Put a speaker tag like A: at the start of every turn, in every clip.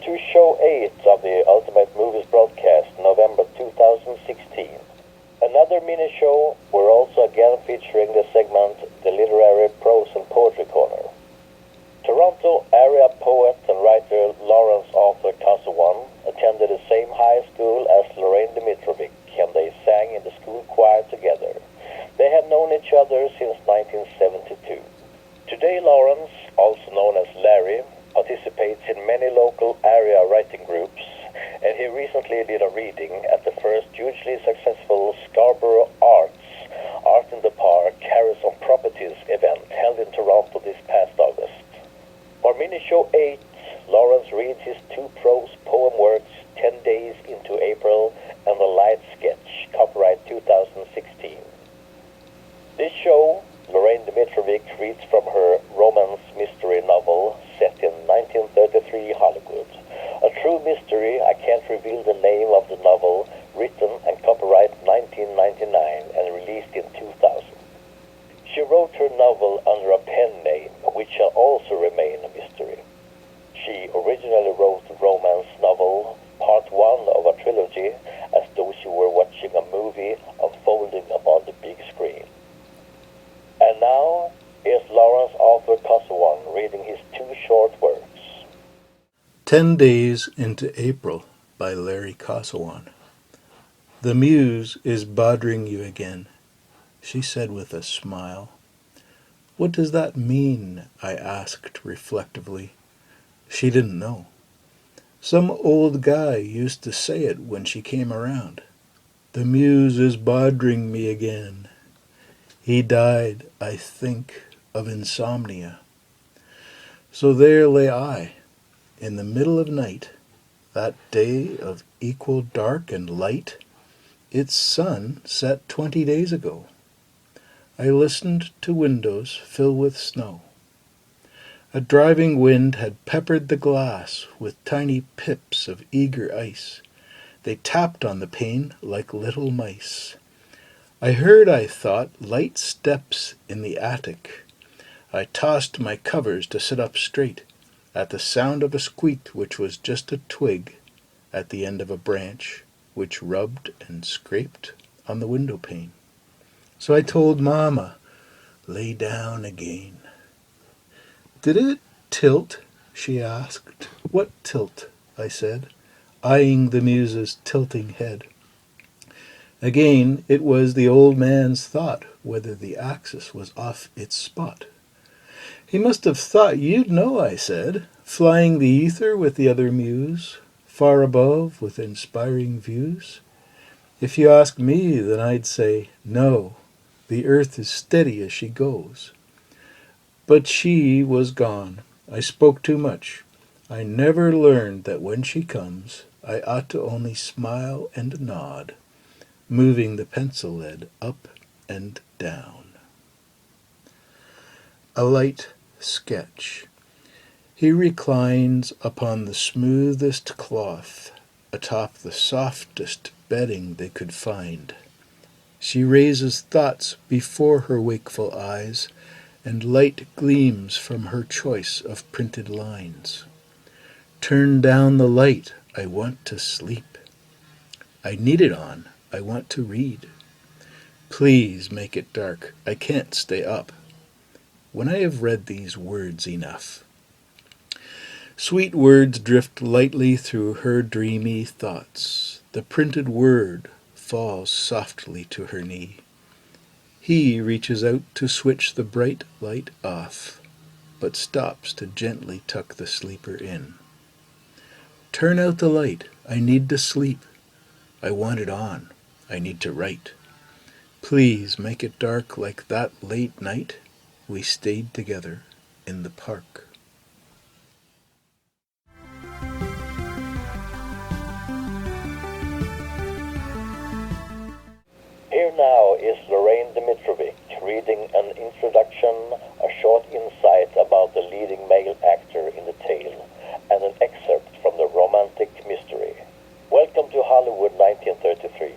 A: to show 8 of the Ultimate Movies broadcast, November 2016. Another mini-show, we're also again featuring the segment The Literary Prose and Poetry Corner. Toronto area poet and writer Lawrence Arthur Kosowan attended the same high school as Lorraine Dmitrovic, and they sang in the school choir together. They had known each other since 1972. Today Lawrence, also known as Larry, participates in many local area writing groups, and he recently did a reading at the first hugely successful Scarborough Art in the Park Harrison Properties event held in Toronto this past August. For mini-show 8, Lawrence reads his 2 prose poem works 10 days into April and a light sketch, copyright 2016. This show, Lorraine Dmitrovic reads from her romance mystery novel set in 1933 Hollywood. A true mystery, I can't reveal the name of the novel, written and copyright 1999 and released in 2000. She wrote her novel under a pen name, which shall also remain a mystery. She originally wrote the romance novel, part 1 of a trilogy, as though she were watching a movie unfolding upon the big screen. And now, here's Lawrence Arthur Kosowan reading his 2 short works.
B: 10 Days into April by Larry Kosowan. The muse is bothering you again, she said with a smile. What does that mean? I asked reflectively. She didn't know. Some old guy used to say it when she came around. The muse is bothering me again. He died, I think, of insomnia. So there lay I, in the middle of night, that day of equal dark and light. Its sun set 20 days ago. I listened to windows filled with snow. A driving wind had peppered the glass with tiny pips of eager ice. They tapped on the pane like little mice. I heard, I thought, light steps in the attic. I tossed my covers to sit up straight at the sound of a squeak which was just a twig at the end of a branch which rubbed and scraped on the window pane. So I told Mama, lay down again. Did it tilt? She asked. What tilt? I said, eyeing the muse's tilting head. Again, it was the old man's thought whether the axis was off its spot. He must have thought you'd know, I said, flying the ether with the other muse, far above with inspiring views. If you ask me, then I'd say, no, the earth is steady as she goes. But she was gone. I spoke too much. I never learned that when she comes, I ought to only smile and nod, moving the pencil lead up and down. A light sketch. He reclines upon the smoothest cloth, atop the softest bedding they could find. She raises thoughts before her wakeful eyes, and light gleams from her choice of printed lines. Turn down the light, I want to sleep. I need it on, I want to read. Please make it dark, I can't stay up. When I have read these words enough. Sweet words drift lightly through her dreamy thoughts. The printed word falls softly to her knee. He reaches out to switch the bright light off, but stops to gently tuck the sleeper in. Turn out the light, I need to sleep. I want it on, I need to write. Please make it dark like that late night we stayed together in the park.
A: Here now is Lorraine Dmitrovic reading an introduction, a short insight about the leading male actor in the tale, and an excerpt from the romantic mystery. Welcome to Hollywood 1933.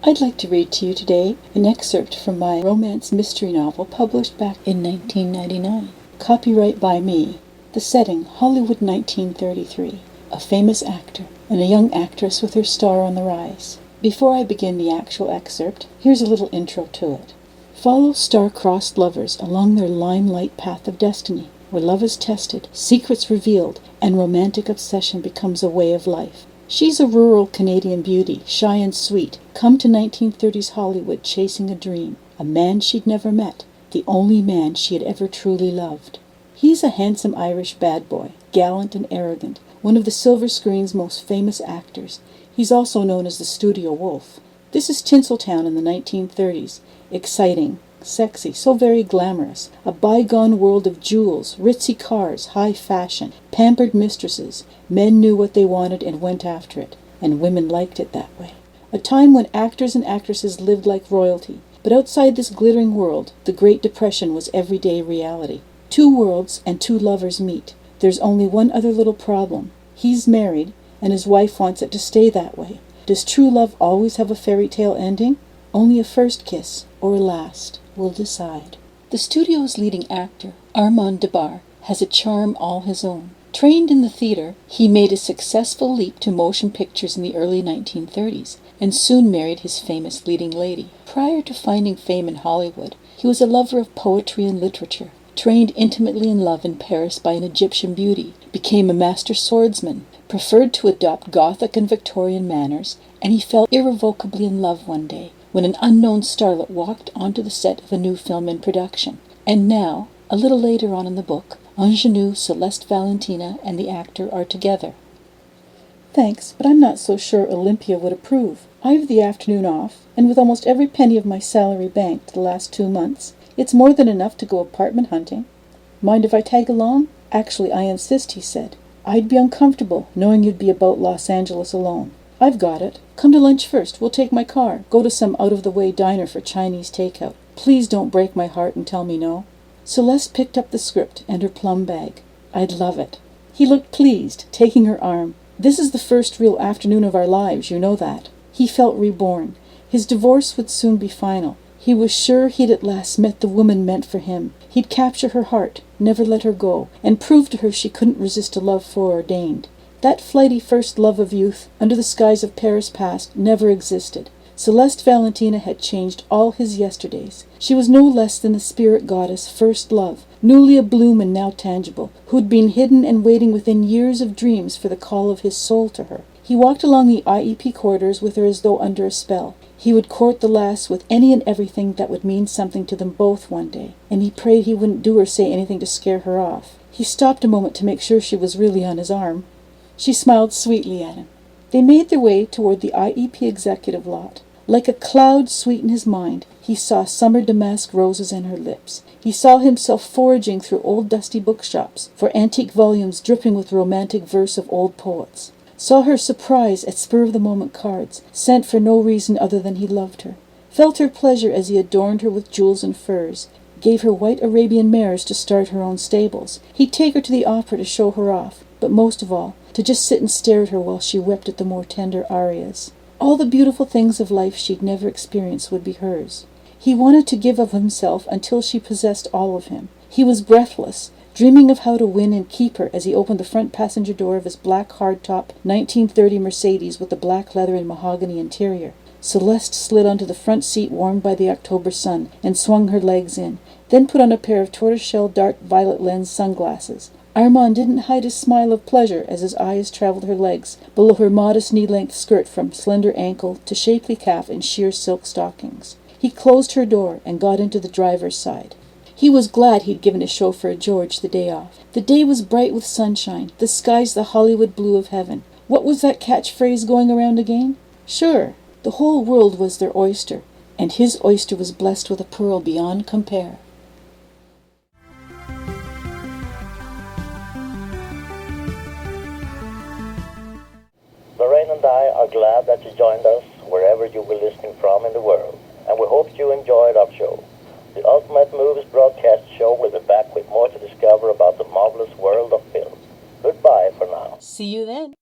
C: I'd like to read to you today an excerpt from my romance mystery novel published back in 1999. Copyright by me. The setting, Hollywood 1933. A famous actor and a young actress with her star on the rise. Before I begin the actual excerpt, here's a little intro to it. Follow star-crossed lovers along their limelight path of destiny, where love is tested, secrets revealed, and romantic obsession becomes a way of life. She's a rural Canadian beauty, shy and sweet, come to 1930s Hollywood chasing a dream, a man she'd never met, the only man she had ever truly loved. He's a handsome Irish bad boy, gallant and arrogant, one of the silver screen's most famous actors. He's also known as the Studio Wolf. This is Tinseltown in the 1930s. Exciting, sexy, so very glamorous. A bygone world of jewels, ritzy cars, high fashion, pampered mistresses. Men knew what they wanted and went after it, and women liked it that way. A time when actors and actresses lived like royalty. But outside this glittering world, the Great Depression was everyday reality. Two worlds and two lovers meet. There's only one other little problem. He's married, and his wife wants it to stay that way. Does true love always have a fairy tale ending? Only a first kiss, or a last, will decide. The studio's leading actor, Armand Debar, has a charm all his own. Trained in the theater, he made a successful leap to motion pictures in the early 1930s, and soon married his famous leading lady. Prior to finding fame in Hollywood, he was a lover of poetry and literature, trained intimately in love in Paris by an Egyptian beauty, became a master swordsman, preferred to adopt Gothic and Victorian manners, and he fell irrevocably in love one day, when an unknown starlet walked onto the set of a new film in production. And now, a little later on in the book, ingenue Celeste Valentina and the actor are together. Thanks, but I'm not so sure Olympia would approve. I've the afternoon off, and with almost every penny of my salary banked the last 2 months, it's more than enough to go apartment hunting. Mind if I tag along? Actually, I insist, he said. I'd be uncomfortable knowing you'd be about Los Angeles alone. I've got it. Come to lunch first. We'll take my car. Go to some out-of-the-way diner for Chinese takeout. Please don't break my heart and tell me no. Celeste picked up the script and her plum bag. I'd love it. He looked pleased, taking her arm. This is the first real afternoon of our lives, you know that. He felt reborn. His divorce would soon be final. He was sure he'd at last met the woman meant for him. He'd capture her heart, never let her go, and prove to her she couldn't resist a love foreordained. That flighty first love of youth, under the skies of Paris past, never existed. Celeste Valentina had changed all his yesterdays. She was no less than the spirit goddess, first love, newly abloom and now tangible, who'd been hidden and waiting within years of dreams for the call of his soul to her. He walked along the IEP corridors with her as though under a spell. He would court the lass with any and everything that would mean something to them both one day, and he prayed he wouldn't do or say anything to scare her off. He stopped a moment to make sure she was really on his arm. She smiled sweetly at him. They made their way toward the IEP executive lot. Like a cloud sweetened his mind, he saw summer damask roses in her lips. He saw himself foraging through old dusty bookshops for antique volumes dripping with romantic verse of old poets. Saw her surprise at spur-of-the-moment cards, sent for no reason other than he loved her. Felt her pleasure as he adorned her with jewels and furs. Gave her white Arabian mares to start her own stables. He'd take her to the opera to show her off, but most of all, to just sit and stare at her while she wept at the more tender arias. All the beautiful things of life she'd never experienced would be hers. He wanted to give of himself until she possessed all of him. He was breathless, dreaming of how to win and keep her as he opened the front passenger door of his black hardtop 1930 Mercedes with the black leather and mahogany interior. Celeste slid onto the front seat warmed by the October sun and swung her legs in, then put on a pair of tortoiseshell dark violet lens sunglasses. Armand didn't hide his smile of pleasure as his eyes traveled her legs, below her modest knee-length skirt from slender ankle to shapely calf and sheer silk stockings. He closed her door and got into the driver's side. He was glad he'd given his chauffeur George the day off. The day was bright with sunshine, the skies the Hollywood blue of heaven. What was that catchphrase going around again? Sure, the whole world was their oyster, and his oyster was blessed with a pearl beyond compare.
A: Lorraine and I are glad that you joined us wherever you were listening from in the world, and we hope you enjoyed our show. The Ultimate Movies Broadcast Show will be back with more to discover about the marvelous world of film. Goodbye for now.
C: See you then.